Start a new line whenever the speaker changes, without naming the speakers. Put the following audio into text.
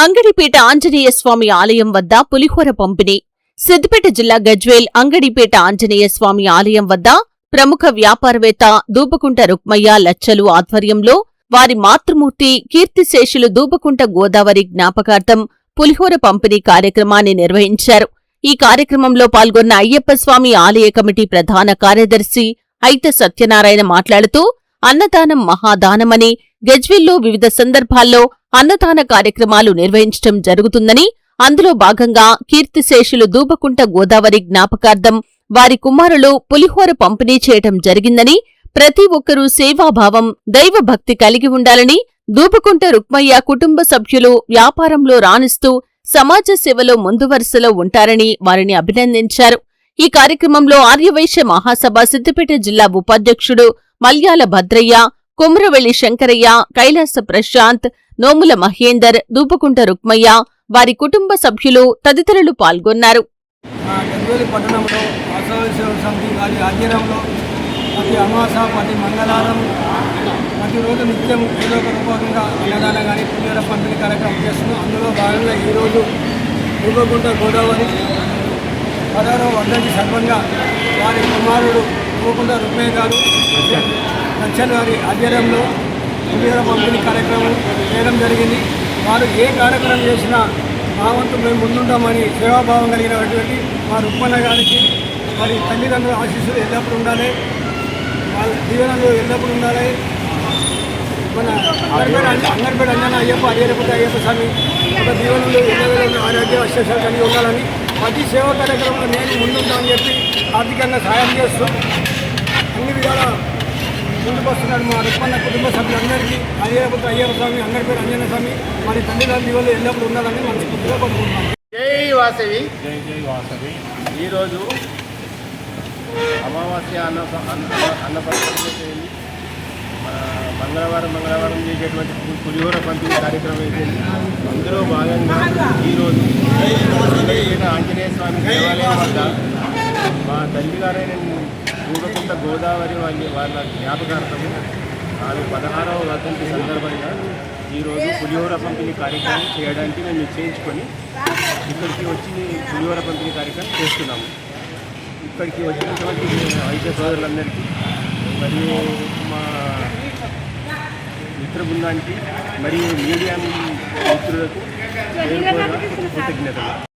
అంగడిపేట ఆంజనేయ స్వామి ఆలయం వద్ద పులిహోర పంపిణీ. సిద్దిపేట జిల్లా గజ్వేల్ అంగడిపేట ఆంజనేయ స్వామి ఆలయం వద్ద ప్రముఖ వ్యాపారవేత్త దూబకుంట రుక్మయ్య లచ్చలు ఆధ్వర్యంలో వారి మాతృమూర్తి కీర్తిశేషులు దూబకుంట గోదావరి జ్ఞాపకార్థం పులిహోర పంపిణీ కార్యక్రమాన్ని నిర్వహించారు. ఈ కార్యక్రమంలో పాల్గొన్న అయ్యప్పస్వామి ఆలయ కమిటీ ప్రధాన కార్యదర్శి ఐత సత్యనారాయణ మాట్లాడుతూ అన్నదానం మహాదానమని, గజ్వేల్లో వివిధ సందర్భాల్లో అన్నదాన కార్యక్రమాలు నిర్వహించడం జరుగుతుందని, అందులో భాగంగా కీర్తిశేషులు దూబకుంట గోదావరి జ్ఞాపకార్థం వారి కుమారులు పులిహోర పంపిణీ చేయటం జరిగిందని, ప్రతి ఒక్కరూ సేవాభావం, దైవభక్తి కలిగి ఉండాలని, దూబకుంట రుక్మయ్య కుటుంబ సభ్యులు వ్యాపారంలో రాణిస్తూ సమాజ సేవలో ముందు వరుసలో ఉంటారని వారిని అభినందించారు. ఈ కార్యక్రమంలో ఆర్యవైశ్య మహాసభ సిద్దిపేట జిల్లా ఉపాధ్యక్షుడు మల్యాల భద్రయ్య, కుమ్రవెల్లి శంకరయ్య, కైలాస ప్రశాంత్, నోముల మహేందర్, దూబకుంట రుక్మయ్య, వారి కుటుంబ సభ్యులు తదితరులు పాల్గొన్నారు.
ప్రతి అమాస, ప్రతి మంగళవారం, ప్రతిరోజు నిత్యం ఏదో ఒక రూపకంగా అన్నదానం కానీ పులిహోర పంపిణీ కార్యక్రమం చేస్తున్నాం. అందులో భాగంగా ఈరోజు దూబకుంట గోదావరి 16వ వర్ధంతి సందర్భంగా వారి కుమారుడు దూబకుంట రుక్మయ్య గారు లచ్చల్ వారి ఆధ్వర్యంలో పులిహోర పంపిణీ కార్యక్రమం చేయడం జరిగింది. వారు ఏ కార్యక్రమం చేసినా మా వంతు మేము ముందుంటామని సేవాభావం కలిగినటువంటి మా రుక్మన్న గారికి వారి తల్లిదండ్రుల ఆశీస్సులు ఎల్లప్పుడూ ఉండాలి, వాళ్ళ దీవెనలు ఎల్లప్పుడూ ఉండాలి. మన అంగడిపేట అంజన అయ్యప్ప అయ్యప్ప స్వామి ఒక దీవెనలు ఎల్లవేళ ఆరోగ్య విశేషాలు కలిగి ఉండాలని, ప్రతి సేవా కార్యక్రమంలో నేను ముందుంటామని చెప్పి ఆర్థికంగా సహాయం చేస్తూ అన్ని విధాల ముందుకు వస్తున్నాడు. మా రుక్మన్న కుటుంబ సభ్యులందరికీ అయ్యప్ప స్వామి, అంగడిపేట అంజన స్వామి మరి తల్లిదండ్రుల దీవెనలు ఎల్లప్పుడూ ఉండాలని మనస్ఫూర్తిగా కోరుకుంటున్నాం.
జై వాసవి. జై జై వాసవి. ఈరోజు అమావాస్య అన్నపత్రం చేయండి, మంగళవారం చేసేటువంటి పులిహోర పంపిణీ కార్యక్రమం అయిపోయింది. అందులో భాగంగా ఈరోజు ఆంజనేయ స్వామి దేవాలయం వద్ద మా తల్లిగారైన దూబకుంట గోదావరి వాళ్ళ జ్ఞాపకార్థము ఆమె 16వ వర్ధంతి సందర్భంగా ఈరోజు పులిహోర పంపిణీ కార్యక్రమం చేయడానికి మేము నిశ్చయించుకొని ఇక్కడికి వచ్చి పులిహోర పంపిణీ కార్యక్రమం చేస్తున్నాము. ఇక్కడికి వచ్చినటువంటి వైద్య సోదరులందరికీ మరియు మా మిత్ర బృందానికి మరియు మీడియా మిత్రులకు కృతజ్ఞతలు.